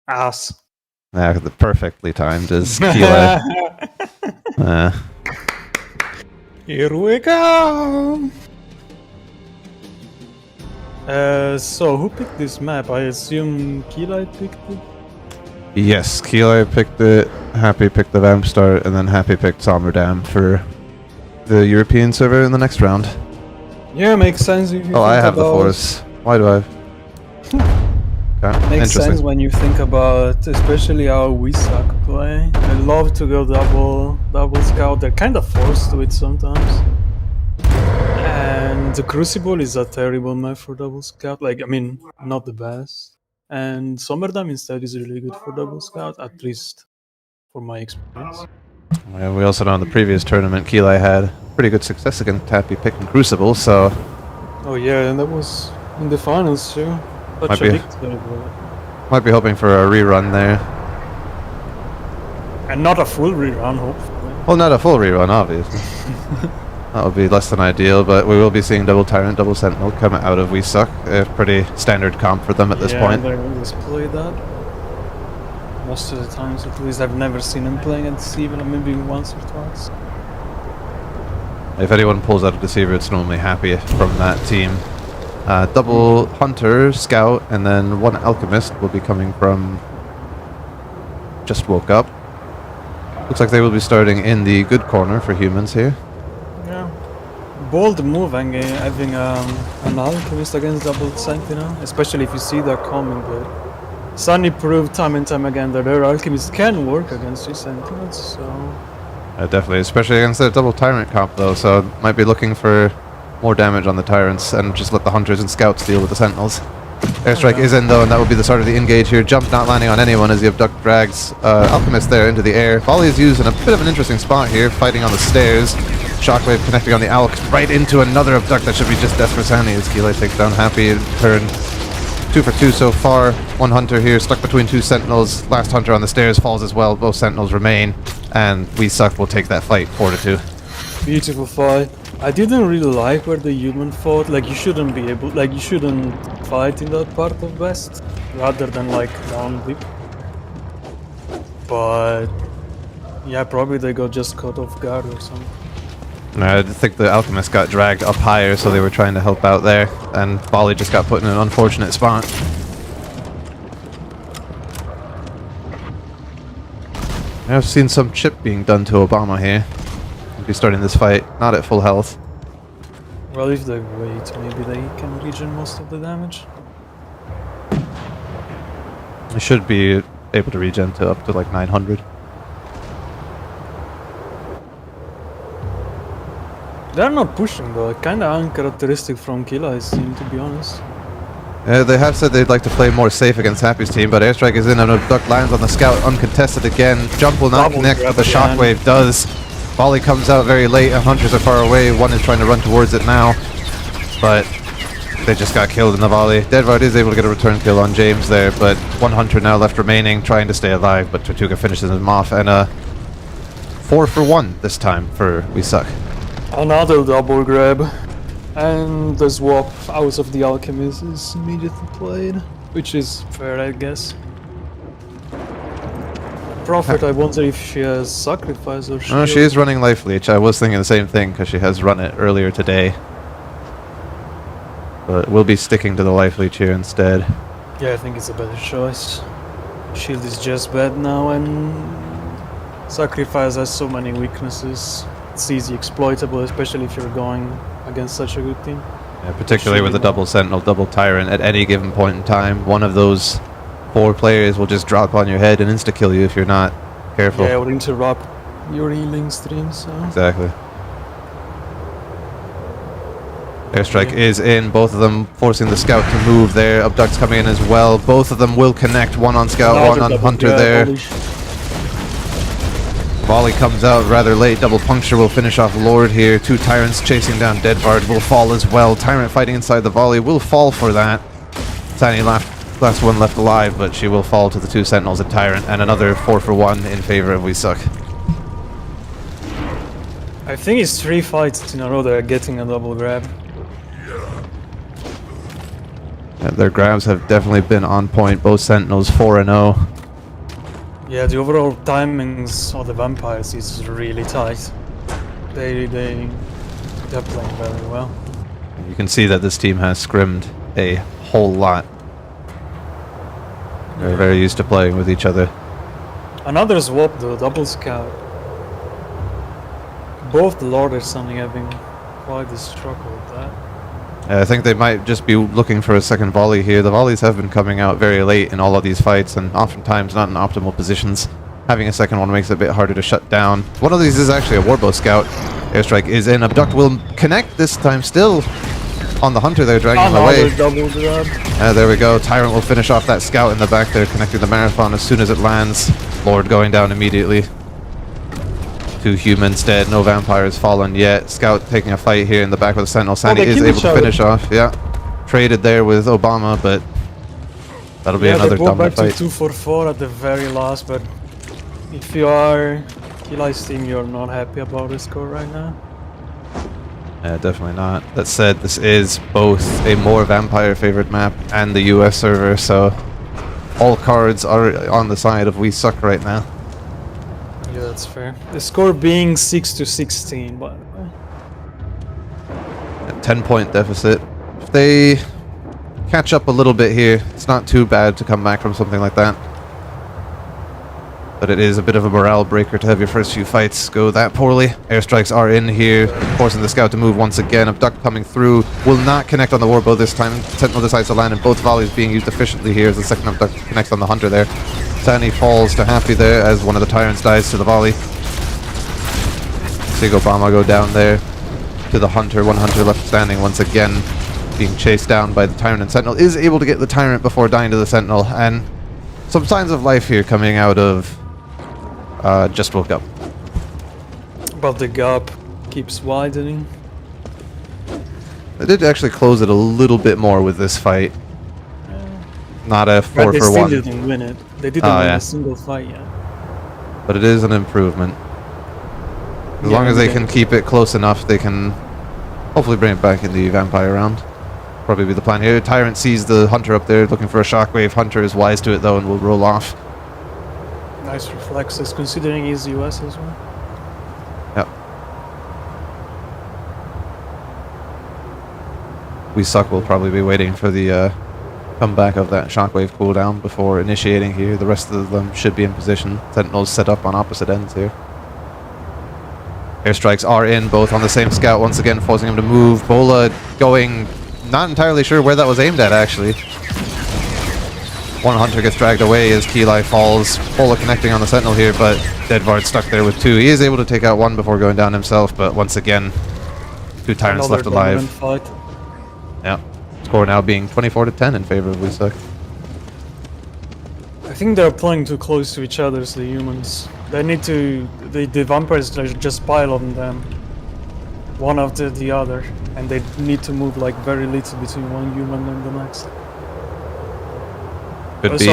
Ass. The perfectly timed is Kila. Here we go! So who picked this map? I assume Kila picked it? Yes, Kila picked it, Happy picked the Vamp Start, and then Happy picked Sommerdam for the European server in the next round. Yeah, makes sense if you Oh, think I have about... the Force. Why do I have... Okay, Makes sense when you think about especially how we suck play. I love to go double scout. They're kind of forced to it sometimes. And the Crucible is a terrible map for double scout. Like, I mean, not the best. And Sommerdam instead is really good for double scout, at least for my experience. And we also know in the previous tournament, Kila had pretty good success against Happy picking Crucible, so... Oh yeah, and that was in the finals too. Such a victory, might be hoping for a rerun there. And not a full rerun, hopefully. Well, not a full rerun, obviously. That would be less than ideal, but we will be seeing double Tyrant, double Sentinel come out of We Suck. A pretty standard comp for them at this point. Yeah, they always play that. Most of the times, at least. I've never seen them playing at Deceiver, maybe once or twice. If anyone pulls out a Deceiver, it's normally Happy from that team. Double Hunter, Scout, and then one Alchemist will be coming from... Just woke up. Looks like they will be starting in the good corner for humans here. Yeah. Bold move having an Alchemist against double Sentinel, especially if you see that coming, but Sunny proved time and time again that their Alchemist can work against these Sentinels, so... Definitely, especially against the double Tyrant comp though, so might be looking for more damage on the Tyrants and just let the Hunters and Scouts deal with the Sentinels. Airstrike is in though, and that will be the start of the engage here. Jump not landing on anyone as the Abduct drags Alchemist there into the air. Volley is used in a bit of an interesting spot here, fighting on the stairs. Shockwave connecting on the Alch right into another Abduct that should be just death for Sandy as Kila takes down Happy in turn. 2 for 2 so far. One Hunter here stuck between two Sentinels. Last Hunter on the stairs falls as well. Both Sentinels remain, and We Suck will take that fight 4-2. Beautiful fight. I didn't really like where the human fought. Like, you shouldn't be able, like, you shouldn't fight in that part of West rather than like down deep. But yeah, probably they got just caught off guard or something. I think the Alchemist got dragged up higher, so they were trying to help out there, and Volley just got put in an unfortunate spot. I've seen some chip being done to Obama here. He'll be starting this fight, not at full health. Well, if they wait, maybe they can regen most of the damage. They should be able to regen to up to like 900. They're not pushing though, kinda uncharacteristic from Kila, I seem, to be honest. They have said they'd like to play more safe against Happy's team, but Airstrike is in and Abduct lands on the Scout uncontested again. Jump will not connect, but the Shockwave does. Volley comes out very late and Hunters are far away. One is trying to run towards it now, but they just got killed in the volley. Deadvard is able to get a return kill on James there, but one Hunter now left remaining, trying to stay alive, but Tortuga finishes him off, and 4 for 1 this time for We Suck. Another double grab, and the swap out of the Alchemist is immediately played, which is fair, I guess. Prophet, I wonder if she has Sacrifice or Shield. Oh, she is running Life Leech. I was thinking the same thing, because she has run it earlier today. But we'll be sticking to the Life Leech here instead. Yeah, I think it's a better choice. Shield is just bad now, and Sacrifice has so many weaknesses. It's easy exploitable, especially if you're going against such a good team. Yeah, particularly with a double Sentinel, double Tyrant at any given point in time. One of those 4 players will just drop on your head and insta-kill you if you're not careful. Yeah, or interrupt your healing stream, so... Exactly. Airstrike is in, both of them forcing the Scout to move there. Abduct's coming in as well. Both of them will connect, one on Scout, one on Hunter there. Volley comes out rather late. Double Puncture will finish off Lord here. 2 Tyrants chasing down Deadvard will fall as well. Tyrant fighting inside the volley will fall for that. Tiny last one left alive, but she will fall to the 2 Sentinels and Tyrant, and another 4 for 1 in favor of We Suck. I think it's 3 fights in a row they're getting a double grab. Yeah, their grabs have definitely been on point. Both Sentinels 4-0. Yeah, the overall timings of the vampires is really tight. They're playing very well. You can see that this team has scrimmed a whole lot. They're very used to playing with each other. Another swap, the double scout. Both the Lord and Sunny having quite a struggle with that. I think they might just be looking for a second volley here. The volleys have been coming out very late in all of these fights, and oftentimes not in optimal positions. Having a second one makes it a bit harder to shut down. One of these is actually a Warbow Scout. Airstrike is in. Abduct will connect this time, still on the Hunter there, dragging him away. Double grab. There we go. Tyrant will finish off that Scout in the back there, connecting the Marathon as soon as it lands. Lord going down immediately. 2 humans dead, no vampires fallen yet. Scout taking a fight here in the back with the Sentinel. Sandy is able to finish off. Yeah, traded there with Obama, but that'll be another dominant fight. 2-4-4 at the very last, but if you are Eli's team, you're not happy about the score right now. Yeah, definitely not. That said, this is both a more vampire favored map and the US server, so all cards are on the side of we suck right now. Yeah, that's fair. The score being 6-16, by the way. A 10-point deficit. If they catch up a little bit here, it's not too bad to come back from something like that. But it is a bit of a morale breaker to have your first few fights go that poorly. Airstrikes are in here, forcing the Scout to move once again. Abduct coming through, will not connect on the Warbow this time. Sentinel decides to land, and both volleys being used efficiently here as the second Abduct connects on the Hunter there. Sandy falls to Happy there as one of the Tyrants dies to the volley. Seeing Obama go down there to the Hunter. One Hunter left standing once again, being chased down by the Tyrant, and Sentinel is able to get the Tyrant before dying to the Sentinel. And some signs of life here coming out of Just Woke Up. But the gap keeps widening. They did actually close it a little bit more with this fight. Not a 4 But for 1. they still didn't win it. They didn't win a single fight yet. But it is an improvement. As long as they can keep it close enough, they can hopefully bring it back in the Vampire round. Probably be the plan here. Tyrant sees the Hunter up there looking for a shockwave. Hunter is wise to it though and will roll off. Nice reflexes considering he's US as well. Yep. We suck will probably be waiting for the comeback of that shockwave cooldown before initiating here. The rest of them should be in position. Sentinels set up on opposite ends here. Airstrikes are in, both on the same Scout once again, forcing him to move. Bola going, not entirely sure where that was aimed at actually. One Hunter gets dragged away as Keli falls. Bola connecting on the Sentinel here, but Deadvard stuck there with 2. He is able to take out 1 before going down himself, but once again, 2 Tyrants left alive. Fight. Yeah. Score now being 24-10 in favor of We Suck. I think they're playing too close to each other as the humans. They need to... The vampires just pile on them. One after the other. And they need to move like very little between one human and the next. Could Also, be.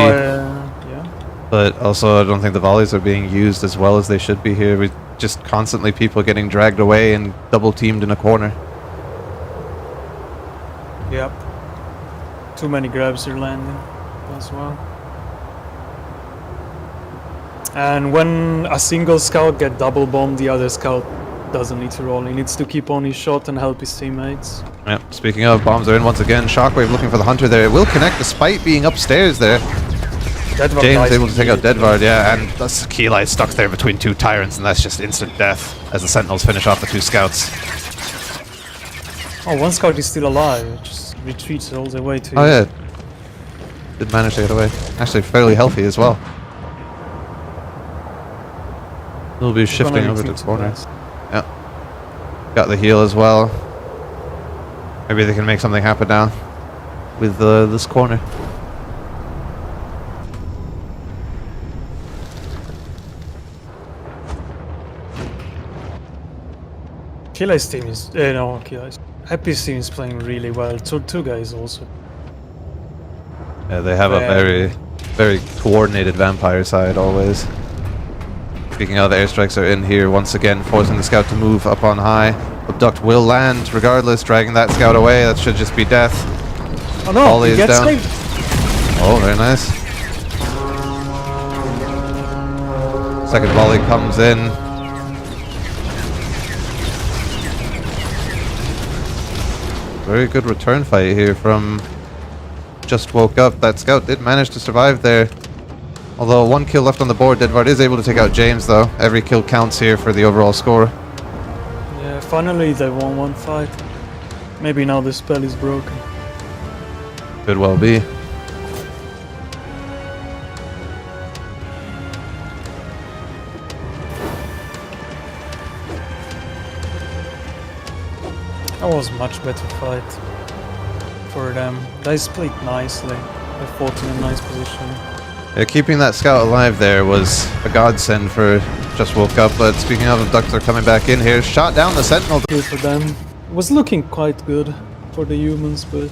yeah. But also I don't think the volleys are being used as well as they should be here. We just constantly people getting dragged away and double teamed in a corner. Yep. Too many grabs are landing as well. And when a single scout gets double bombed, the other scout doesn't need to roll. He needs to keep on his shot and help his teammates. Yep. Speaking of, bombs are in once again. Shockwave looking for the Hunter there. It will connect despite being upstairs there. Deadvard James able to take out Deadvard, yeah, and that's Keli stuck there between 2 Tyrants, and that's just instant death as the Sentinels finish off the 2 Scouts. Oh, one scout is still alive. It just retreats all the way to... Oh yeah. Did manage to get away. Actually fairly healthy as well. He'll be shifting over to the corner. Yeah. Got the heal as well. Maybe they can make something happen now with this corner. Keli's team is... no, Keli's... Happy's team is playing really well. Two guys also. Yeah, they have a very coordinated vampire side always. Speaking of, the airstrikes are in here once again, forcing the Scout to move up on high. Abduct will land regardless, dragging that Scout away. That should just be death. Oh no, he gets down. saved. Oh, very nice. Second volley comes in. Very good return fight here from Just Woke Up. That scout did manage to survive there. Although 1 kill left on the board, Deadvard is able to take out James though. Every kill counts here for the overall score. Yeah, finally they won one fight. Maybe now the spell is broken. Could well be. That was much better fight for them. They split nicely. They fought in a nice position. Yeah, keeping that scout alive there was a godsend for Just Woke Up, but speaking of, Abductor coming back in here, shot down the Sentinel. Good for them. It was looking quite good for the humans, but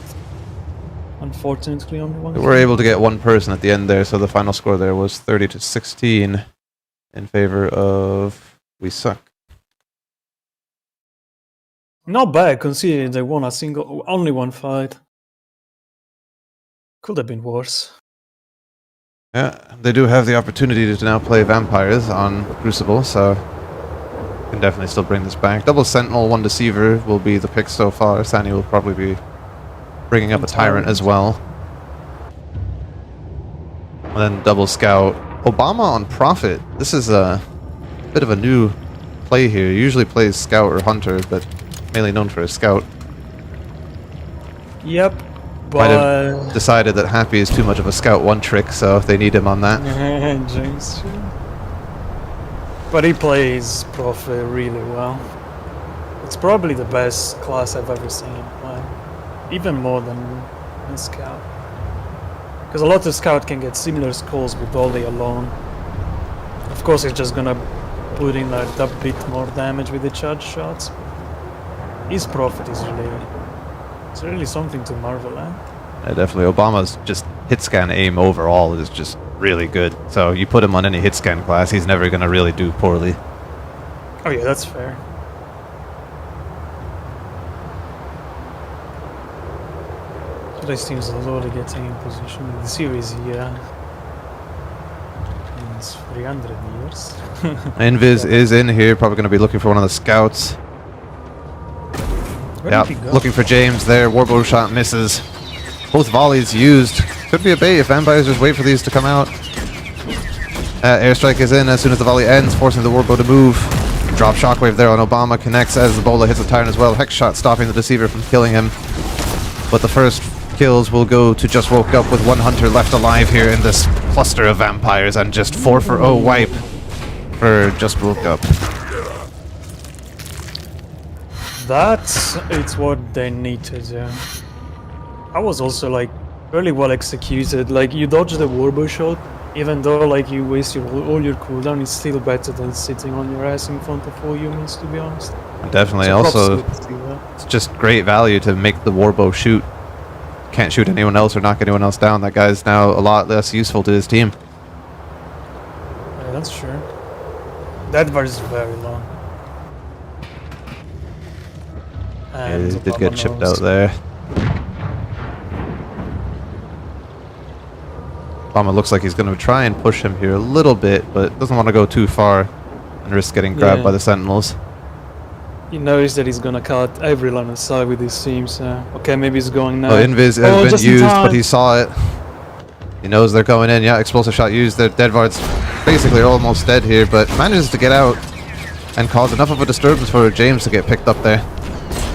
unfortunately only one. They were able to get one person at the end there, so the final score there was 30-16 in favor of We Suck. Not bad considering they won only one fight. Could have been worse. Yeah, they do have the opportunity to now play Vampires on Crucible, so can definitely still bring this back. Double Sentinel, 1 Deceiver will be the pick so far. Sani will probably be bringing up a Tyrant as well. And then double Scout. Obama on Prophet. This is a bit of a new play here. He usually plays Scout or Hunter, but mainly known for his Scout. Yep, Might but have decided that Happy is too much of a Scout one trick, so they need him on that. James. But he plays Prophet really well. It's probably the best class I've ever seen him play. Even more than Scout. Because a lot of Scout can get similar scores with Dolly alone. Of course, it's just gonna put in like a bit more damage with the charge shots. His Prophet is really something to marvel at. Yeah, definitely. Obama's just hit scan aim overall is just really good. So you put him on any hit scan class, he's never going to really do poorly. Oh yeah, that's fair. Today's team is already getting in position in the series, yeah. It's 300 years. Invis is in here, probably going to be looking for one of the scouts. Where Yeah, did he go? looking for James there. Warbow shot misses. Both volleys used. Could be a bait if Vampires just wait for these to come out. Airstrike is in as soon as the volley ends, forcing the Warbow to move. Drop shockwave there on Obama, connects as the Bola hits the Tyrant as well. Hex shot stopping the Deceiver from killing him. But the first kills will go to Just Woke Up with 1 Hunter left alive here in this cluster of Vampires, and just 4-for-0 wipe for Just Woke Up. It's what they need to do. I was also like really well executed. Like you dodge the Warbow shot, even though like you waste all your cooldown, it's still better than sitting on your ass in front of 4 humans, to be honest. Definitely. So Also, props to that. it's just great value to make the Warbow shoot. Can't shoot anyone else or knock anyone else down. That guy's now a lot less useful to his team. Yeah, that's true. That bar is very long. Yeah, And he did get chipped Obama out there. Obama looks like he's going to try and push him here a little bit, but doesn't want to go too far and risk getting grabbed by the Sentinels. He knows that he's gonna cut every line of sight with his team, so okay, maybe he's going now. Oh, Invis has been just in used, time. but he saw it. He knows they're going in. Yeah, explosive shot used. The Deadvard's basically almost dead here, but manages to get out and cause enough of a disturbance for James to get picked up there.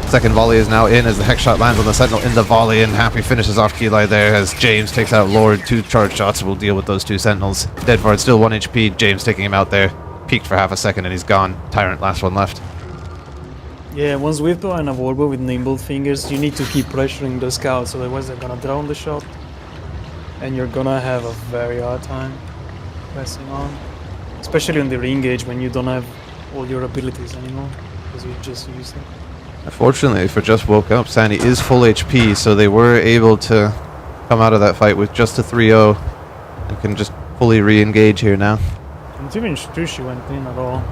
Second volley is now in as the Hex shot lands on the Sentinel in the volley, and Happy finishes off Keli there as James takes out Lord. 2 charge shots will deal with those 2 Sentinels. Deadvard still 1 HP. James taking him out there. Peeked for half a second and he's gone. Tyrant last one left. Yeah, once we've done a Warbow with nimble fingers, you need to keep pressuring the scouts, otherwise they're gonna drown the shot. And you're gonna have a very hard time pressing on. Especially on the re-engage when you don't have all your abilities anymore, because you just use them. Unfortunately for Just Woke Up, Sandy is full HP, so they were able to come out of that fight with just a 3-0 and can just fully re-engage here now. Not even sure she went in at all.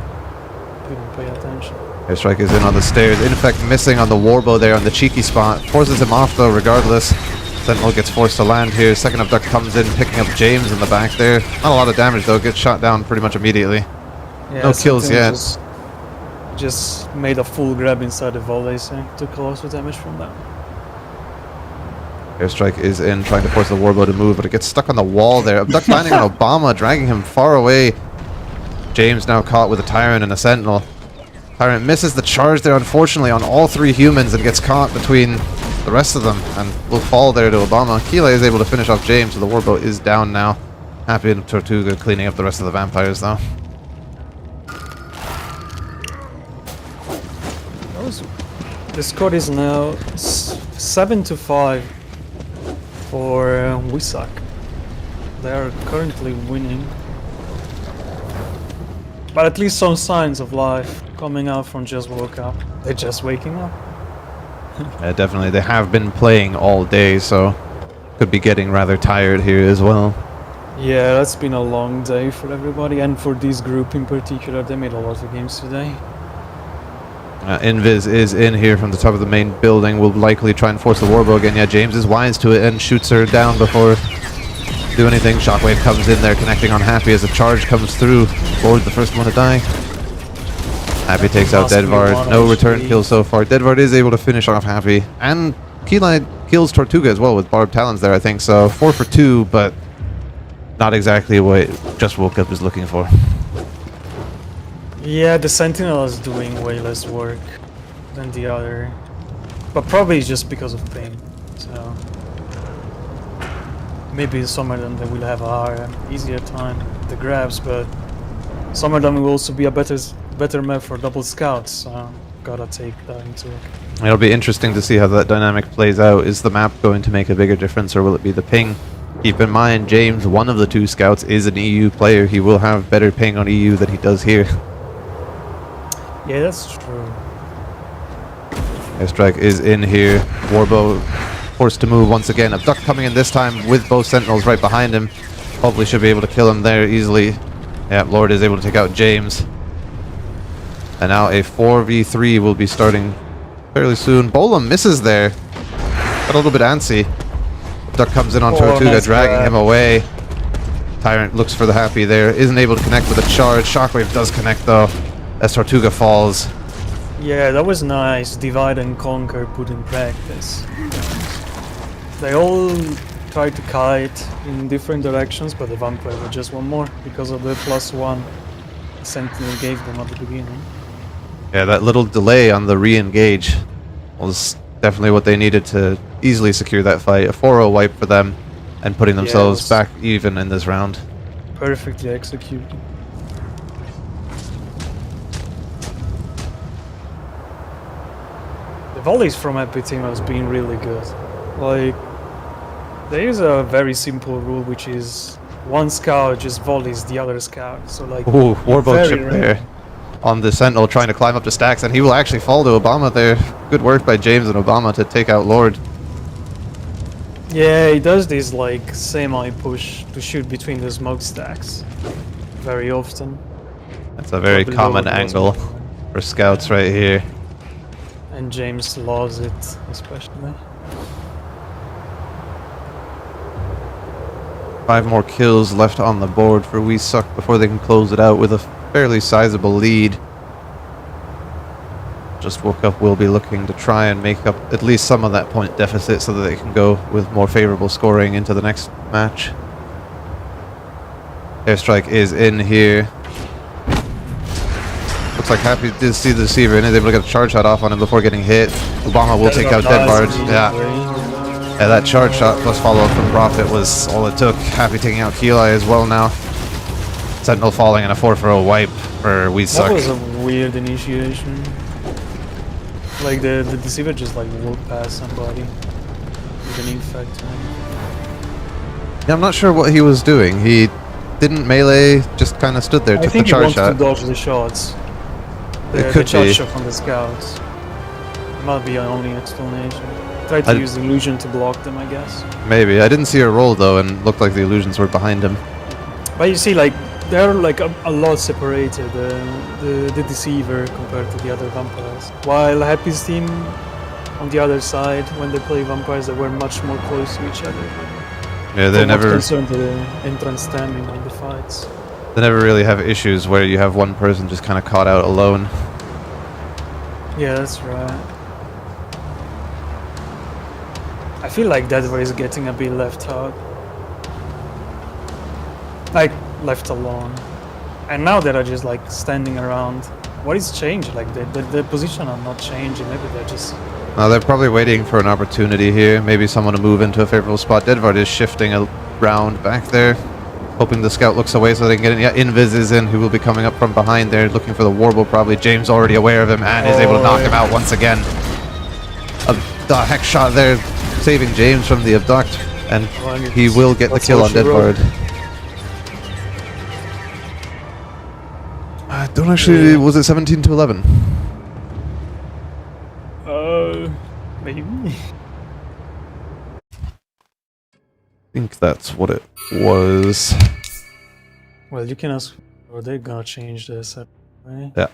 Didn't pay attention. Airstrike is in on the stairs. In fact, missing on the Warbow there on the cheeky spot. Forces him off though, regardless. Sentinel gets forced to land here. Second Abduct comes in, picking up James in the back there. Not a lot of damage though, gets shot down pretty much immediately. Yeah, No kills Sentinel yet. just made a full grab inside the volley, so took a lot of damage from that. Airstrike is in, trying to force the Warbow to move, but it gets stuck on the wall there. Abduct landing on Obama, dragging him far away. James now caught with a Tyrant and a Sentinel. Tyrant misses the charge there, unfortunately, on all three humans and gets caught between the rest of them and will fall there to Obama. Keela is able to finish off James, so the Warbow is down now. Happy and Tortuga cleaning up the rest of the vampires, though. The score is now 7-5 for We Suck. They are currently winning. But at least some signs of life coming out from Just Woke Up. They're just waking up. Yeah, definitely. They have been playing all day, so could be getting rather tired here as well. Yeah, that's been a long day for everybody, and for this group in particular. They made a lot of games today. Invis is in here from the top of the main building. Will likely try and force the Warbow again. Yeah, James is wise to it and shoots her down before do anything. Shockwave comes in there, connecting on Happy as a charge comes through. Lord, the first one to die. Happy takes out Deadvard. No return kill so far. Deadvard is able to finish off Happy. And Keyline kills Tortuga as well with Barbed Talons there, I think. So 4 for 2, but not exactly what Just Woke Up is looking for. Yeah, the Sentinel is doing way less work than the other. But probably just because of pain. So maybe some of them they will have a harder, easier time with the grabs, but some of them will also be a better map for double scouts. So gotta take that into account. It'll be interesting to see how that dynamic plays out. Is the map going to make a bigger difference, or will it be the ping? Keep in mind, James, one of the two scouts, is an EU player. He will have better ping on EU than he does here. Yeah, that's true. Airstrike is in here. Warbow forced to move once again. Abduct coming in this time with both Sentinels right behind him. Hopefully should be able to kill him there easily. Yeah, Lord is able to take out James. And now a 4v3 will be starting fairly soon. Bola misses there. Got a little bit antsy. Abduct comes in on Tortuga, nice dragging grab. him away. Tyrant looks for the Happy there. Isn't able to connect with a charge. Shockwave does connect though, as Tortuga falls. Yeah, that was nice. Divide and conquer put in practice. They all tried to kite in different directions, but the vampire was just one more because of the +1 Sentinel gave them at the beginning. Yeah, that little delay on the re-engage was definitely what they needed to easily secure that fight. A 4-0 wipe for them and putting themselves Yes. back even in this round. Perfectly executed. The volleys from Epic Team has been really good. Like, there is a very simple rule, which is one scout just volleys the other scout. So like, Ooh, Warbow very chip rare. there on the Sentinel trying to climb up the stacks, and he will actually fall to Obama there. Good work by James and Obama to take out Lord. Yeah, he does this like semi-push to shoot between the smoke stacks very often. That's a very Probably common Lord was angle one. for scouts right here. And James loves it, especially. 5 more kills left on the board for We Suck before they can close it out with a fairly sizable lead. Just Woke Up will be looking to try and make up at least some of that point deficit so that they can go with more favorable scoring into the next match. Airstrike is in here. Looks like Happy did see the deceiver and is able to get a charge shot off on him before getting hit. Obama will take out Deadvard. Yeah, that charge shot plus follow-up from Prophet was all it took. Happy taking out Keeli as well now. Sentinel falling and a 4-0 wipe for We Suck. That was a weird initiation. Like the deceiver just like walked past somebody with an infect. Yeah, I'm not sure what he was doing. He didn't melee, just kind of stood there, I took the think he charge wants shot. to dodge the shots. It could the charge be. shot from the scouts. Might be our only explanation. Try to use the illusion to block them, I guess. Maybe. I didn't see her roll though, and looked like the illusions were behind him. But you see, like, they're like a lot separated, the deceiver compared to the other vampires. While Happy's team, on the other side, when they play vampires, they were much more close to each other. Yeah, they Not never. concerned with the entrance standing in the fights. They never really have issues where you have one person just kind of caught out alone. Yeah, that's right. I feel like Denver is getting a bit left out. Like, left alone. And now they're just like standing around. What is changed? Like, the position are not changing. Maybe they're just... They're probably waiting for an opportunity here. Maybe someone to move into a favorable spot. Dedvard is shifting around back there, hoping the scout looks away so they can get in. Yeah, Invis is in, who will be coming up from behind there, looking for the Warble probably. James already aware of him and is able to knock him out once again. The hex shot there, saving James from the abduct, and he will get the kill on Dedvard. I don't actually... Was it 17 to 11? Maybe. I think that's what it was. Well, you can ask, or they're gonna change this, right? Yeah.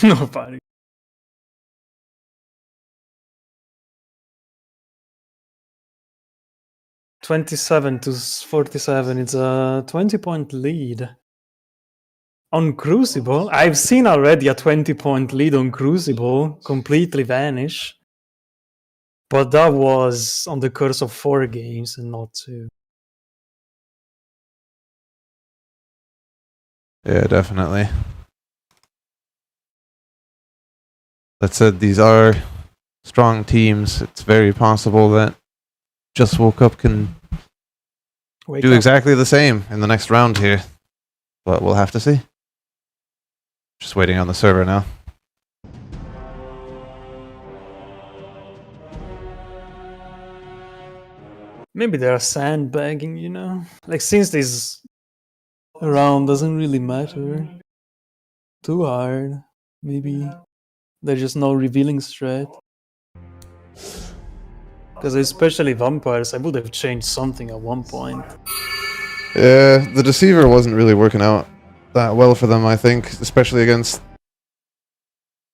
Nobody. $27 to 47. It's a 20-point lead. On Crucible, I've seen already a 20-point lead on Crucible completely vanish. But that was on the course of 4 games and not 2. Yeah, definitely. That said, these are strong teams. It's very possible that Just Woke Up can do exactly the same in the next round here. But we'll have to see. Just waiting on the server now. Maybe they're sandbagging, you know? Like, since this round doesn't really matter too hard, maybe there's just no revealing strat. Because especially vampires, I would have changed something at one point. Yeah, the Deceiver wasn't really working out that well for them, I think, especially against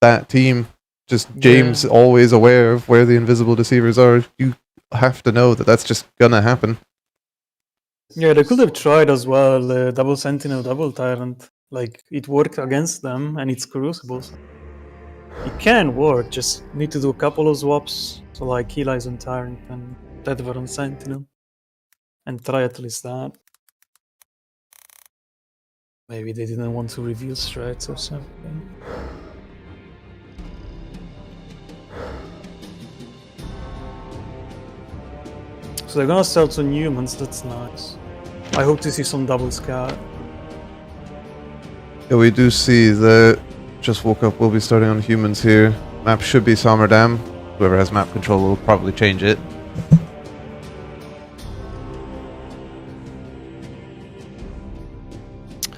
that team. Just James always aware of where the invisible deceivers are. You have to know that that's just gonna happen. Yeah, they could have tried as well, double Sentinel, double Tyrant. Like, it worked against them, and it's Crucibles. It can work, just need to do a couple of swaps. So like, Eli's on Tyrant and Dedvar on Sentinel. And try at least that. Maybe they didn't want to reveal strats or something. So they're gonna start some humans, that's nice. I hope to see some double scout. Yeah, we do see that Just Woke Up will be starting on humans here. Map should be Somerdam. Whoever has map control will probably change it.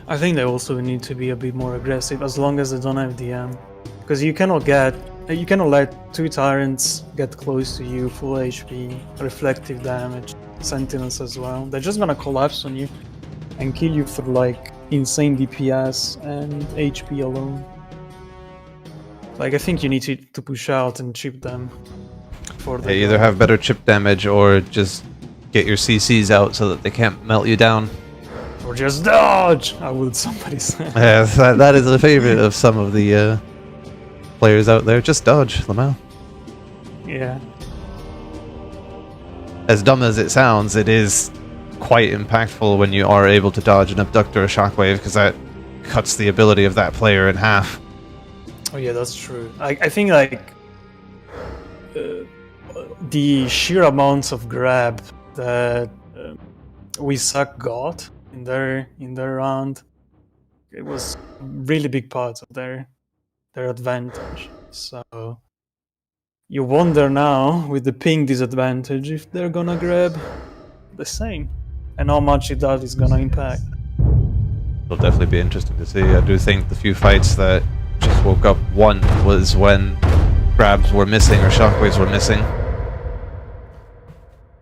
I think they also need to be a bit more aggressive as long as they don't have DM. Because you cannot let 2 Tyrants get close to you, full HP, reflective damage, Sentinels as well. They're just gonna collapse on you and kill you for like insane DPS and HP alone. Like, I think you need to push out and chip them. They either have better chip damage or just get your CCs out so that they can't melt you down. Or just dodge, I would somebody say. Yes, that is a favorite of some of the players out there. Just dodge, Lamau. Yeah. As dumb as it sounds, it is quite impactful when you are able to dodge an abductor or shockwave, because that cuts the ability of that player in half. Oh yeah, that's true. I think like the sheer amounts of grab that we suck got in their round, it was really big part of their advantage. So you wonder now with the ping disadvantage if they're gonna grab the same and how much that is gonna impact. It'll definitely be interesting to see. I do think the few fights that Just Woke Up won was when grabs were missing or shockwaves were missing.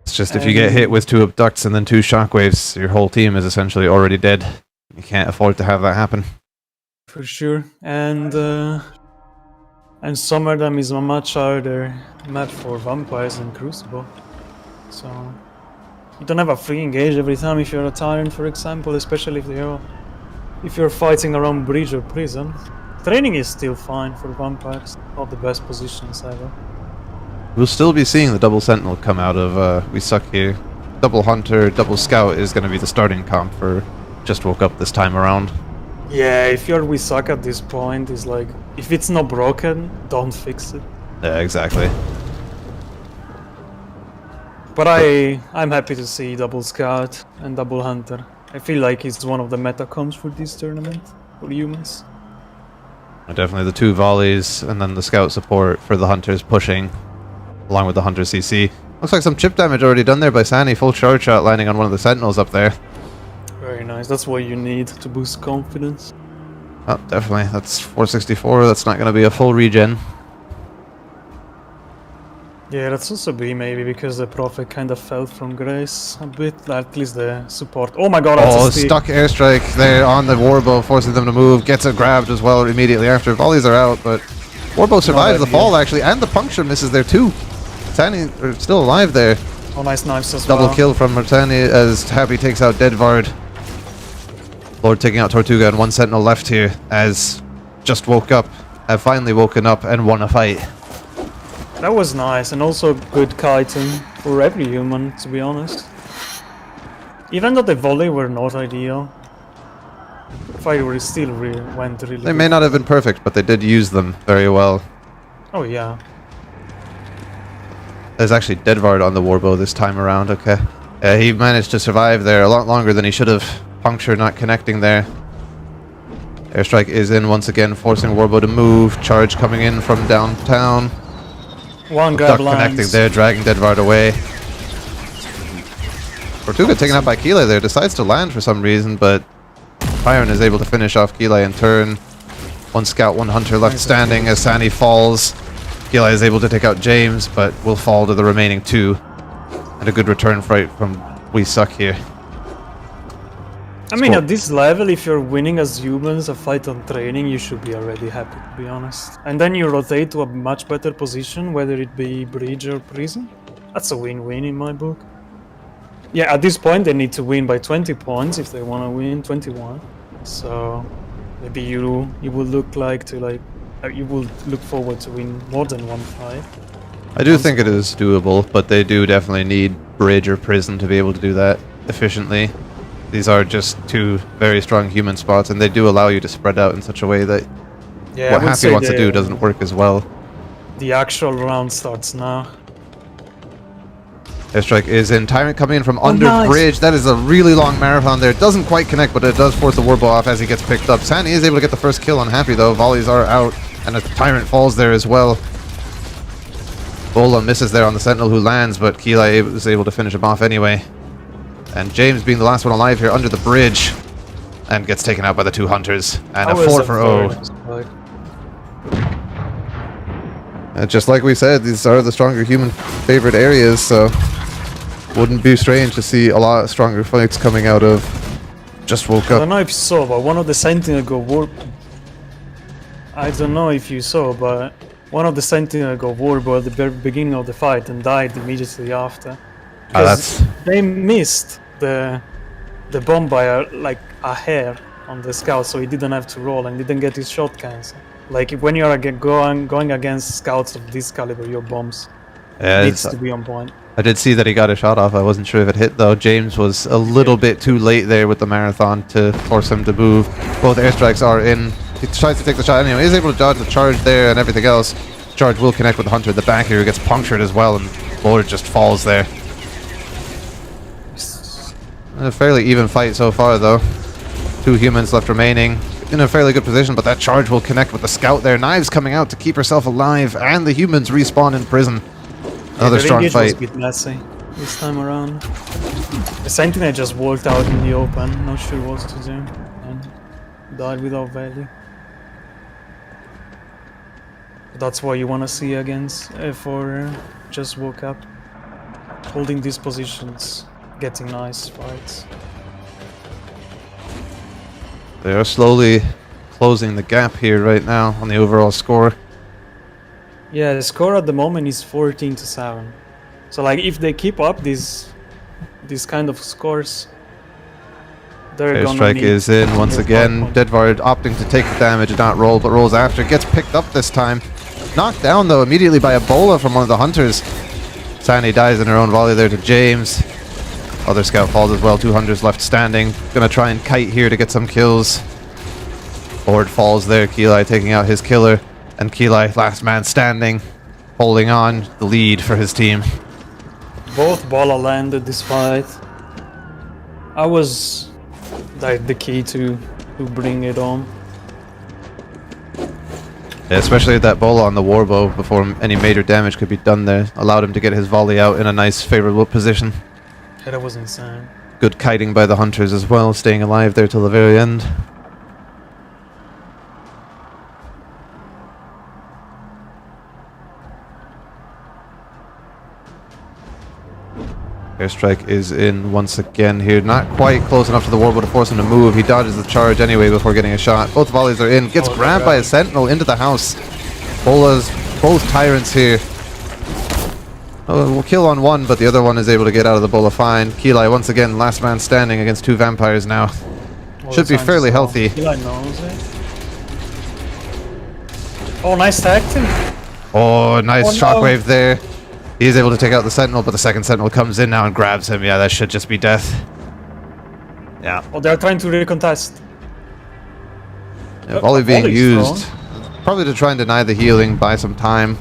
It's just if you get hit with 2 abducts and then 2 shockwaves, your whole team is essentially already dead. You can't afford to have that happen. For sure. And some of them is a much harder map for vampires than Crucible. So you don't have a free engage every time if you're a tyrant, for example, especially if you're fighting around bridge or prison. Training is still fine for vampires, not the best positions ever. We'll still be seeing the double sentinel come out of We Suck here. Double hunter, double scout is going to be the starting comp for Just Woke Up this time around. Yeah, if you're We Suck at this point, it's like, if it's not broken, don't fix it. Yeah, exactly. But I'm happy to see double scout and double hunter. I feel like it's one of the meta comps for this tournament, for humans. Definitely the 2 volleys and then the scout support for the hunters pushing along with the hunter CC. Looks like some chip damage already done there by Sani. Full charge shot landing on one of the sentinels up there. Very nice. That's what you need to boost confidence. Oh, definitely. That's 464. That's not going to be a full regen. Yeah, that's also B maybe because the Prophet kind of fell from grace a bit, at least the support. Oh my god, that's a stuck airstrike there on the Warbow, forcing them to move. Gets it grabbed as well immediately after. Volleys are out, but Warbow survives the fall actually, and the puncture misses there too. Tani are still alive there. Oh, nice knives as well. Double kill from Martani as Happy takes out Deadvard. Lord taking out Tortuga and 1 sentinel left here as Just Woke Up have finally woken up and won a fight. That was nice, and also good kiting for every human, to be honest. Even though the volley were not ideal, the fight still went really They may not have been perfect, but they did use them very well. Oh yeah. There's actually Deadvard on the Warbow this time around, okay. He managed to survive there a lot longer than he should have. Puncture not connecting there. Airstrike is in once again, forcing Warbow to move. Charge coming in from downtown. One grab Duck connecting there, dragging Deadvard away. Tortuga taken out by Kile there, decides to land for some reason, but Byron is able to finish off Kile in turn. 1 scout, 1 hunter left standing as Sani falls. Kile is able to take out James, but will fall to the remaining 2. And a good return fight from We Suck here. I mean, at this level, if you're winning as humans a fight on training, you should be already happy, to be honest. And then you rotate to a much better position, whether it be bridge or prison. That's a win-win in my book. Yeah, at this point, they need to win by 20 points if they want to win 21. So maybe you will look like to you will look forward to win more than 1 fight. I do think it is doable, but they do definitely need bridge or prison to be able to do that efficiently. These are just 2 very strong human spots, and they do allow you to spread out in such a way that what Happy wants to do doesn't work as well. The actual round starts now. Airstrike is in. Tyrant coming in from under bridge. That is a really long marathon there. Doesn't quite connect, but it does force the Warbow off as he gets picked up. Sani is able to get the first kill on Happy, though. Volleys are out, and a Tyrant falls there as well. Bola misses there on the Sentinel who lands, but Kila is able to finish him off anyway. And James being the last one alive here under the bridge, and gets taken out by the 2 hunters. And a 4 for O. Just like we said, these are the stronger human favorite areas, so wouldn't be strange to see a lot stronger fights coming out of Just Woke Up. I don't know if you saw, but one of the Sentinel got warp. I don't know if you saw, but one of the Sentinel got warped at the very beginning of the fight and died immediately after. Because they missed the bomb by a hair on the scout, so he didn't have to roll and didn't get his shot cancelled. Like when you are going against scouts of this caliber, your bombs needs to be on point. I did see that he got a shot off. I wasn't sure if it hit though. James was a little bit too late there with the marathon to force him to move. Both airstrikes are in. He tries to take the shot anyway. He's able to dodge the charge there and everything else. Charge will connect with the hunter in the back here, who gets punctured as well, and Lord just falls there. A fairly even fight so far though. 2 humans left remaining. In a fairly good position, but that charge will connect with the scout there. Knives coming out to keep herself alive, and the humans respawn in prison. Another strong fight. Was a bit messy this time around. The Sentinel just walked out in the open, not sure what to do, and died without value. That's what you want to see against for Just Woke Up. Holding these positions, getting nice fights. They are slowly closing the gap here right now on the overall score. Yeah, the score at the moment is 14-7. So like if they keep up these kind of scores, they're gonna Airstrike need is in once 105 again. points. Deadvard opting to take the damage and not roll, but rolls after. Gets picked up this time. Knocked down though immediately by Ebola from one of the hunters. Sani dies in her own volley there to James. Other scout falls as well. 2 hunters left standing. Gonna try and kite here to get some kills. Lord falls there. Keli taking out his killer. And Keli, last man standing, holding on the lead for his team. Both Bola landed this fight. I was like the key to bring it on. Yeah, especially with that bola on the warbow before any major damage could be done there. Allowed him to get his volley out in a nice favorable position. Yeah, that was insane. Good kiting by the hunters as well, staying alive there till the very end. Airstrike is in once again here. Not quite close enough to the warbow to force him to move. He dodges the charge anyway before getting a shot. Both volleys are in. Gets grabbed by a sentinel into the house. Bola's both tyrants here. Oh, we'll kill on one, but the other one is able to get out of the bola fine. Keli once again, last man standing against 2 vampires now. Should be fairly healthy. Keli knows it. Oh, nice tag team. Oh, nice Oh, shockwave there. He is able to take out the sentinel, but the second sentinel comes in now and grabs him. Yeah, that should just be death. Yeah. Oh, they're trying to recontest. Yeah, volley being Volley's used. strong. Probably to try and deny the healing, buy some time.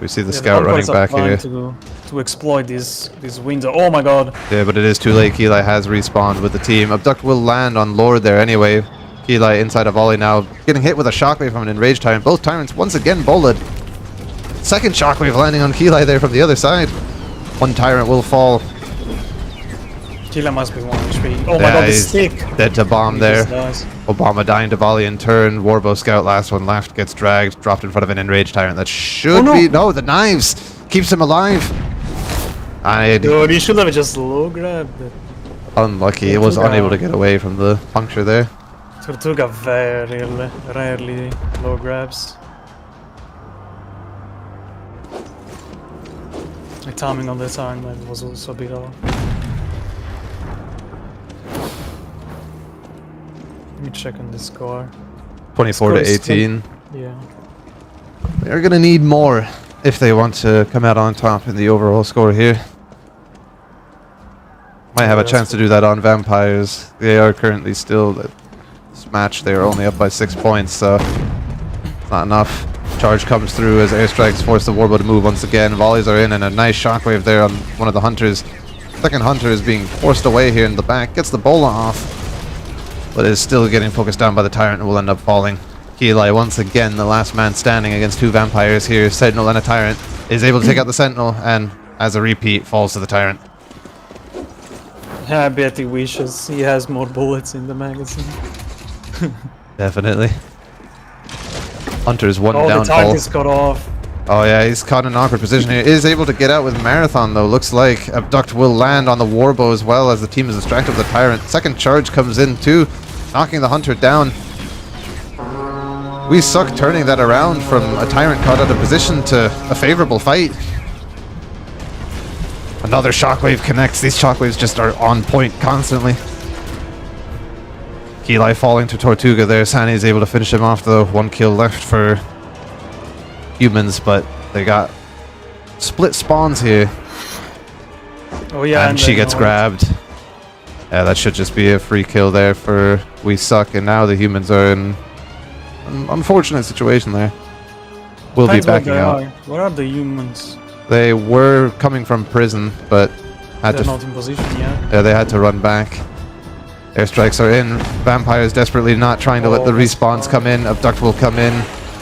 We see the scout running back here. To exploit this window. Oh my god. Yeah, but it is too late. Keli has respawned with the team. Abduct will land on Lord there anyway. Keli inside a volley now, getting hit with a shockwave from an enraged tyrant. Both tyrants once again bolted. Second shockwave landing on Keli there from the other side. One tyrant will fall. Keli must be 1 HP. Oh my god, the he's stick. Dead to bomb He there. just dies. Obama dying to volley in turn. Warbow scout, last one left, gets dragged, dropped in front of an enraged tyrant. That should be... No, the knives! Keeps him alive. Dude, he should have just low grabbed it. Unlucky. It was unable to get away from the puncture there. Tortuga very rarely low grabs. The timing on the time was also a bit off. Let me check on the score. 24 to 18. Yeah. They're going to need more if they want to come out on top in the overall score here. Might have a chance to do that on vampires. They are currently still... This match, they are only up by 6 points, so... Not enough. Charge comes through as airstrikes force the warbow to move once again. Volleys are in and a nice shockwave there on one of the hunters. Second hunter is being forced away here in the back. Gets the bola off, but is still getting focused down by the tyrant and will end up falling. Keli once again, the last man standing against 2 vampires here. Sentinel and a tyrant is able to take out the sentinel and, as a repeat, falls to the tyrant. Yeah, I bet he wishes he has more bullets in the magazine. Definitely. Hunter's one Oh, the downfall. target is cut off. Oh yeah, he's caught in an awkward position here. Is able to get out with Marathon though. Looks like Abduct will land on the warbow as well as the team is distracted with the tyrant. Second charge comes in too, knocking the hunter down. We suck turning that around from a tyrant caught out of position to a favorable fight. Another shockwave connects. These shockwaves just are on point constantly. Keli falling to Tortuga there. Sani is able to finish him off though. 1 kill left for humans, but they got split spawns here. Oh yeah, and she gets grabbed. Yeah, that should just be a free kill there for We Suck, and now the humans are in an unfortunate situation there. We'll be backing out. What are the humans? They were coming from prison, but had They're to... not in position yet. Yeah, they had to run back. Airstrikes are in. Vampires desperately not trying to let the respawns come in. Abduct will come in.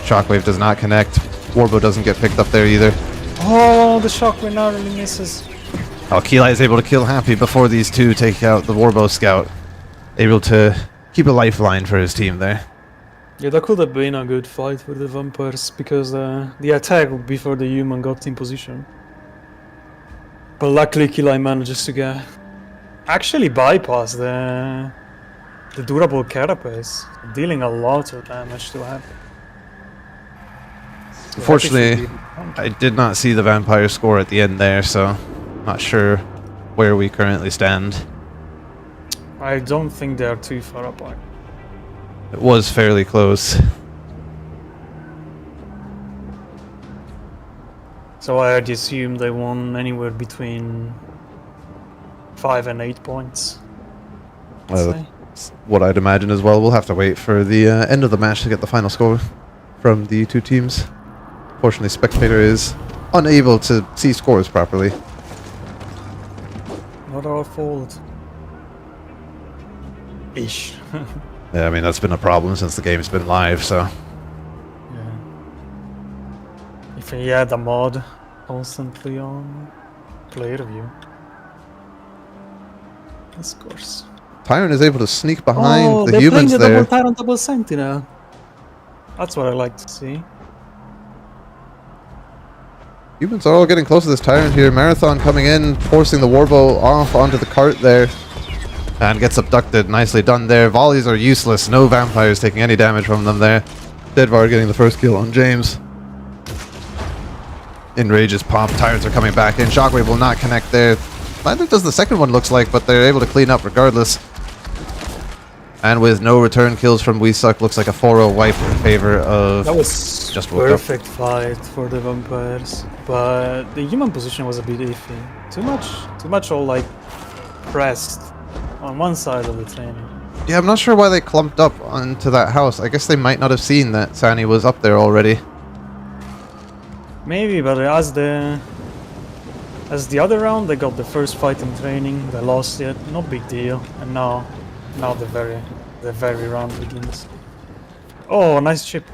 Shockwave does not connect. Warbow doesn't get picked up there either. Oh, the shockwave narrowly misses. Oh, Keli is able to kill Happy before these two take out the Warbow scout. Able to keep a lifeline for his team there. Yeah, that could have been a good fight for the vampires because the attack before the human got in position. But luckily Keli manages to get actually bypass the durable carapace, dealing a lot of damage to Happy. Unfortunately, I did not see the vampire score at the end there, so not sure where we currently stand. I don't think they are too far apart. It was fairly close. So I'd assume they won anywhere between 5 and 8 points. That's what I'd imagine as well. We'll have to wait for the end of the match to get the final score from the two teams. Fortunately, Spectator is unable to see scores properly. Not our fault. Ish. Yeah, I mean, that's been a problem since the game's been live, so... Yeah. If he had a mod constantly on player view. Of course. Tyrant is able to sneak behind the they're humans playing the there. double Tyrant, double Sentinel. That's what I like to see. Humans are all getting close to this Tyrant here. Marathon coming in, forcing the Warbow off onto the cart there. And gets abducted. Nicely done there. Volleys are useless. No vampires taking any damage from them there. Deadvar getting the first kill on James. Enrage is popped. Tyrants are coming back in. Shockwave will not connect there. Neither does the second one, looks like, but they're able to clean up regardless. And with no return kills from Weesuck, looks like a 4-0 wipe in favor of... That was just perfect fight for the vampires, but the human position was a bit iffy. Too much all like pressed on one side of the training. Yeah, I'm not sure why they clumped up onto that house. I guess they might not have seen that Sani was up there already. Maybe, but as the other round, they got the first fight in training. They lost it, no big deal. And now the very round begins. Oh, nice chip!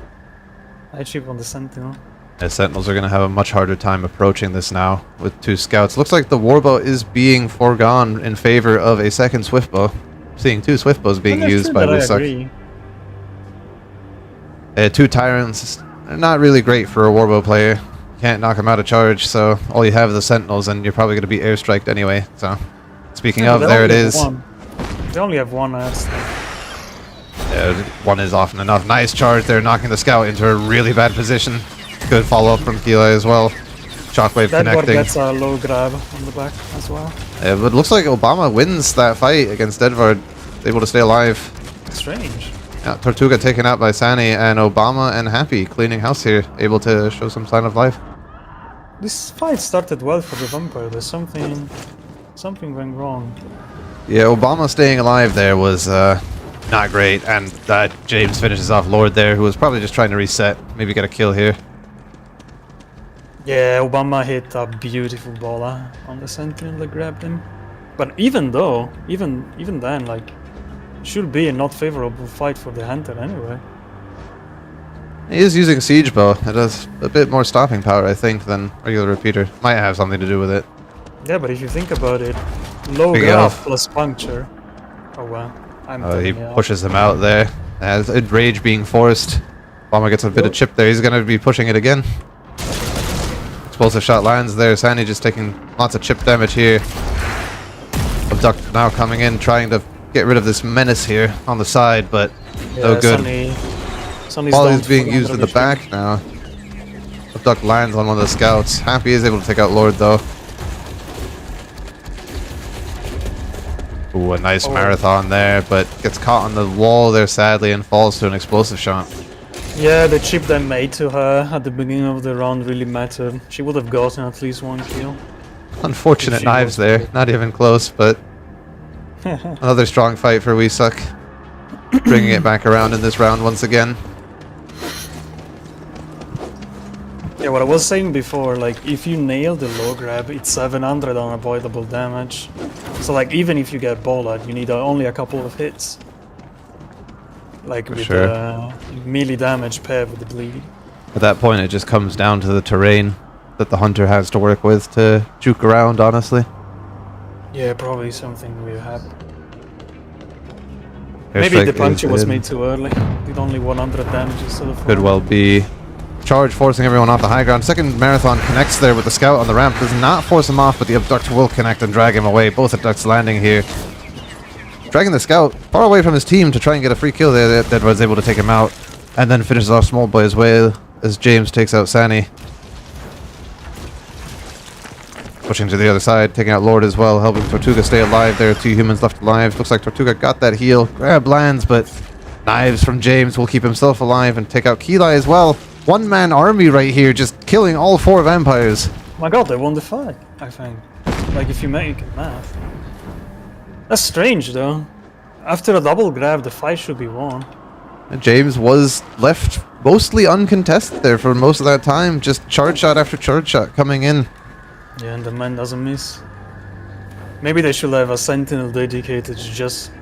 Nice chip on the Sentinel. The Sentinels are going to have a much harder time approaching this now with two scouts. Looks like the Warbow is being foregone in favor of a second Swiftbow. Seeing two Swiftbows being used by Weesuck. Two Tyrants are not really great for a Warbow player. Can't knock them out of charge, so all you have is the Sentinels, and you're probably going to be airstriked anyway. So, speaking of, there it is. They only have one airstrike. Yeah, one is often enough. Nice charge there, knocking the scout into a really bad position. Good follow-up from Kila as well. Shockwave connecting. Deadvar gets a low grab on the back as well. Yeah, but it looks like Obama wins that fight against Deadvar. Able to stay alive. Strange. Yeah, Tortuga taken out by Sani, and Obama and Happy cleaning house here. Able to show some sign of life. This fight started well for the vampire. There's something went wrong. Yeah, Obama staying alive there was not great, and James finishes off Lord there, who was probably just trying to reset, maybe get a kill here. Yeah, Obama hit a beautiful bola on the Sentinel that grabbed him. But even then, like, should be a not favorable fight for the Hunter anyway. He is using Siege Bow. It has a bit more stopping power, I think, than regular repeater. Might have something to do with it. Yeah, but if you think about it, low grab plus puncture. Oh well, he pushes him out there. As Enrage being forced. Obama gets a bit of chip there. He's going to be pushing it again. Explosive shot lands there. Sani just taking lots of chip damage here. Abduct now coming in, trying to get rid of this menace here on the side, but no good. Volley's being used in the back now. Abduct lands on one of the scouts. Happy is able to take out Lord though. Ooh, a nice marathon there, but gets caught on the wall there sadly and falls to an explosive shot. Yeah, the chip they made to her at the beginning of the round really mattered. She would have gotten at least one kill. Unfortunate knives there, not even close, but another strong fight for Weesuck. Bringing it back around in this round once again. Yeah, what I was saying before, like, if you nail the low grab, it's 700 unavoidable damage. So, like, even if you get bolted, you need only a couple of hits. Like, with melee damage paired with the bleed. At that point, it just comes down to the terrain that the Hunter has to work with to juke around, honestly. Yeah, probably something will happen. Maybe the puncture was made too early. Did only 100 damage instead of 4. Could well be. Charge forcing everyone off the high ground. Second Marathon connects there with the scout on the ramp. Does not force him off, but the abduct will connect and drag him away. Both abducts landing here. Dragging the scout far away from his team to try and get a free kill there. Deadwood's able to take him out. And then finishes off Small Boy as well as James takes out Sani. Pushing to the other side, taking out Lord as well, helping Tortuga stay alive. There are 2 humans left alive. Looks like Tortuga got that heal. Grab lands, but knives from James will keep himself alive and take out Kili as well. One-man army right here, just killing all 4 vampires. Oh my god, they won the fight, I think. Like, if you make it math. That's strange, though. After a double grab, the fight should be won. And James was left mostly uncontested there for most of that time. Just charge shot after charge shot coming in. Yeah, and the man doesn't miss. Maybe they should have a sentinel dedicated to just...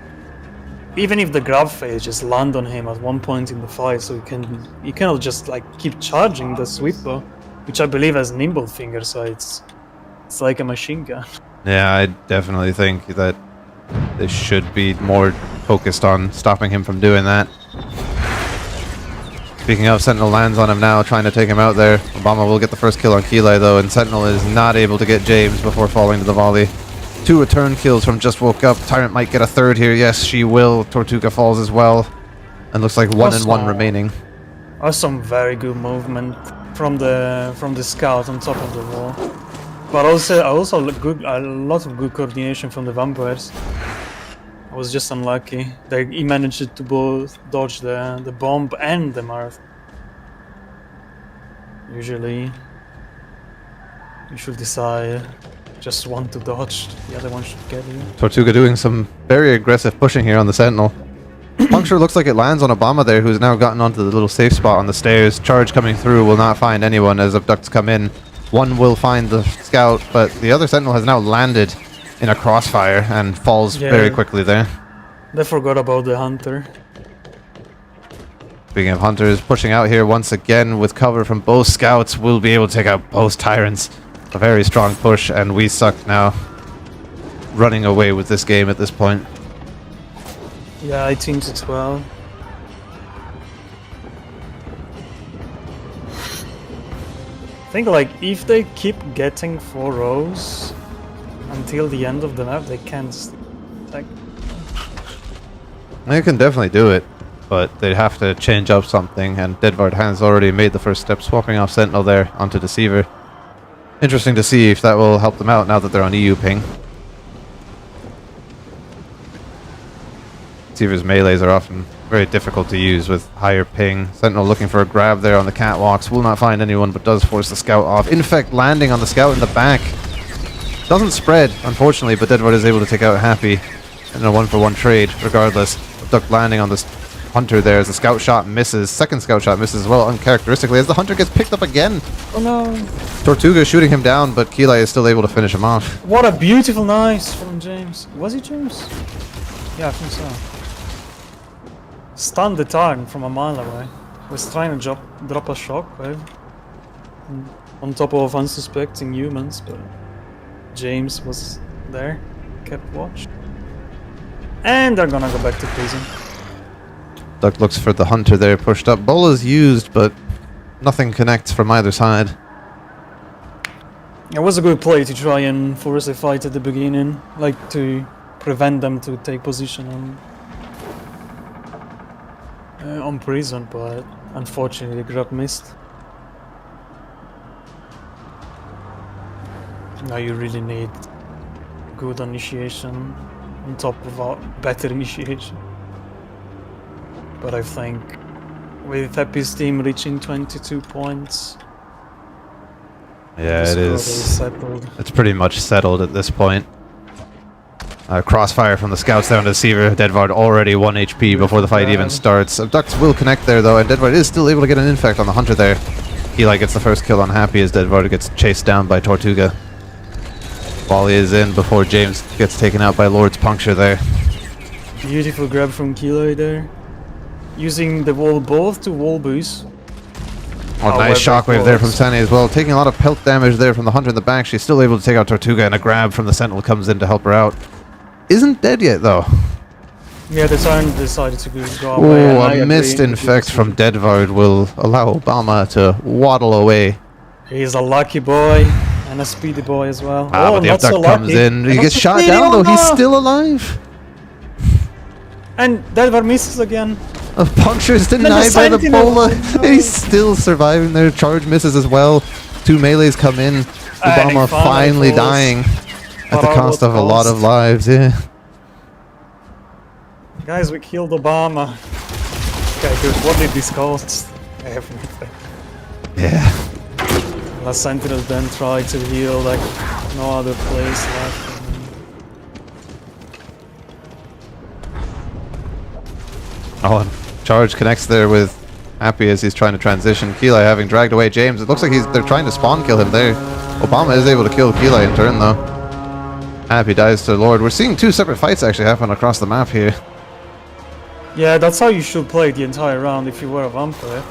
Even if the grab phase, just land on him at one point in the fight, so he cannot just like keep charging the sweeper, which I believe has nimble finger, so it's like a machine gun. Yeah, I definitely think that they should be more focused on stopping him from doing that. Speaking of, Sentinel lands on him now, trying to take him out there. Obama will get the first kill on Kili though, and Sentinel is not able to get James before falling to the volley. 2 return kills from Just Woke Up. Tyrant might get a 3rd here. Yes, she will. Tortuga falls as well. And looks like 1 and 1 remaining. Some very good movement from the scout on top of the wall. But also a lot of good coordination from the vampires. I was just unlucky. He managed to both dodge the bomb and the marathon. Usually, you should decide just one to dodge, the other one should get you. Tortuga doing some very aggressive pushing here on the Sentinel. Puncture looks like it lands on Obama there, who's now gotten onto the little safe spot on the stairs. Charge coming through will not find anyone as abducts come in. One will find the scout, but the other Sentinel has now landed in a crossfire and falls very quickly there. They forgot about the hunter. Speaking of hunters, pushing out here once again with cover from both scouts, will be able to take out both tyrants. A very strong push, and we suck now. Running away with this game at this point. Yeah, 18 to 12. I think like if they keep getting 4 rows until the end of the map, they can't attack. They can definitely do it, but they'd have to change up something, and Deadvard has already made the first step, swapping off Sentinel there onto Deceiver. Interesting to see if that will help them out now that they're on EU ping. Deceiver's melees are often very difficult to use with higher ping. Sentinel looking for a grab there on the catwalks. Will not find anyone, but does force the scout off. Infect landing on the scout in the back. Doesn't spread, unfortunately, but Deadvard is able to take out Happy in a 1-for-1 trade, regardless. Duck landing on this hunter there as the scout shot misses. Second scout shot misses as well, uncharacteristically, as the hunter gets picked up again. Oh no. Tortuga shooting him down, but Kili is still able to finish him off. What a beautiful knife from James. Was it James? Yeah, I think so. Stunned the Tyrant from a mile away. Was trying to drop a shockwave on top of unsuspecting humans, but James was there, kept watch. And they're gonna go back to prison. Duck looks for the hunter there, pushed up. Bull is used, but nothing connects from either side. It was a good play to try and force a fight at the beginning, like to prevent them to take position on prison, but unfortunately the grab missed. Now you really need good initiation on top of a better initiation. But I think with Happy's team reaching 22 points, yeah, it is. Settled. It's pretty much settled at this point. Crossfire from the scouts down to Deceiver. Deadvard already 1 HP before the fight even starts. Abducts will connect there though, and Deadvard is still able to get an infect on the hunter there. Eli gets the first kill on Happy as Deadvard gets chased down by Tortuga. Volley is in before James gets taken out by Lord's Puncture there. Beautiful grab from Kilo there. Using the wall both to wall boost. Oh, nice shockwave there from Sani as well. Taking a lot of pelt damage there from the hunter in the back. She's still able to take out Tortuga, and a grab from the Sentinel comes in to help her out. Isn't dead yet though. Yeah, the Tyrant decided to go away. Oh, a missed infect from Deadvard will allow Obama to waddle away. He's a lucky boy and a speedy boy as well. But the abduct comes in. He gets shot down though. He's still alive. And Delvar misses again. A puncher is the denied by the Sentinel, bola. no. He's still surviving there. Charge misses as well. 2 melees come in. Obama he finally falls. dying at But the at cost what of a lot of cost? lives. Yeah. Guys, we killed Obama. Okay, good. What did this cost? Everything. Yeah. Last Sentinel then tried to heal, like, no other place left. Oh, and Charge connects there with Happy as he's trying to transition. Keli having dragged away James. It looks like they're trying to spawn kill him there. Obama is able to kill Keli in turn though. Happy dies to Lord. We're seeing 2 separate fights actually happen across the map here. Yeah, that's how you should play the entire round if you were a vampire.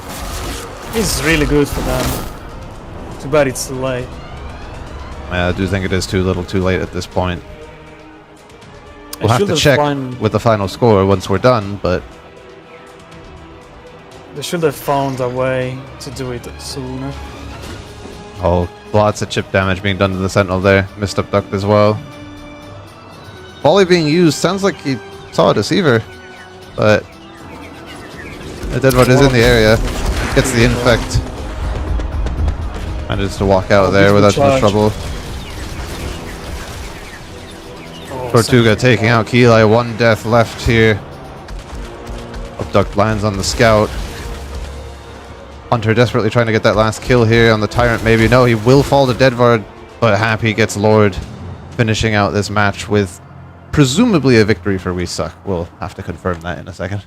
It's really good for them. Too bad it's too late. I do think it is too little too late at this point. We'll have to should've check found- with the final score once we're done, but They should have found a way to do it sooner. oh, lots of chip damage being done to the Sentinel there. Missed abduct as well. Volley being used. Sounds like he saw a Deceiver, but the Deadwood is in the area. Gets the infect. Manages to walk out there without too much trouble. Tortuga taking out Keli. 1 death left here. Abduct lands on the scout. Hunter desperately trying to get that last kill here on the Tyrant. Maybe no, he will fall to Deadvard, but Happy gets Lord, finishing out this match with presumably a victory for We Suck. We'll have to confirm that in a second.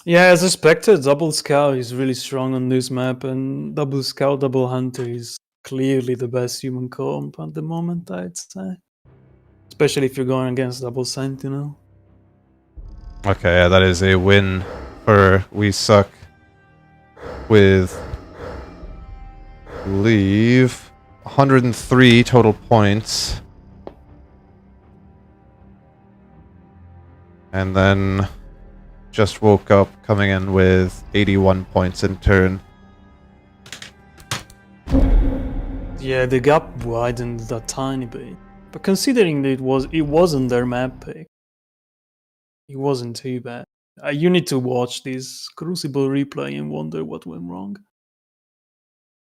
Yeah, as expected, Double Scout is really strong on this map, and Double Scout, Double Hunter is clearly the best human comp at the moment, I'd say. Especially if you're going against Double Sentinel. Okay, yeah, that is a win for We Suck with, I believe, 103 total points. And then Just Woke Up coming in with 81 points in turn. Yeah, the gap widened a tiny bit. But considering that it wasn't their map pick, it wasn't too bad. You need to watch this Crucible replay and wonder what went wrong.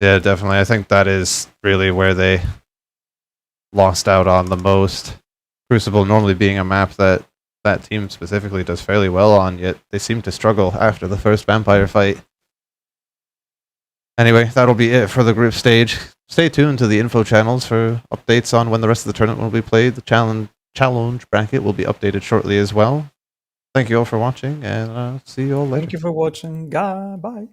Yeah, definitely. I think that is really where they lost out on the most. Crucible normally being a map that that team specifically does fairly well on, yet they seem to struggle after the first vampire fight. Anyway, that'll be it for the group stage. Stay tuned to the info channels for updates on when the rest of the tournament will be played. The challenge bracket will be updated shortly as well. Thank you all for watching, and see you all later. Thank you for watching. Bye.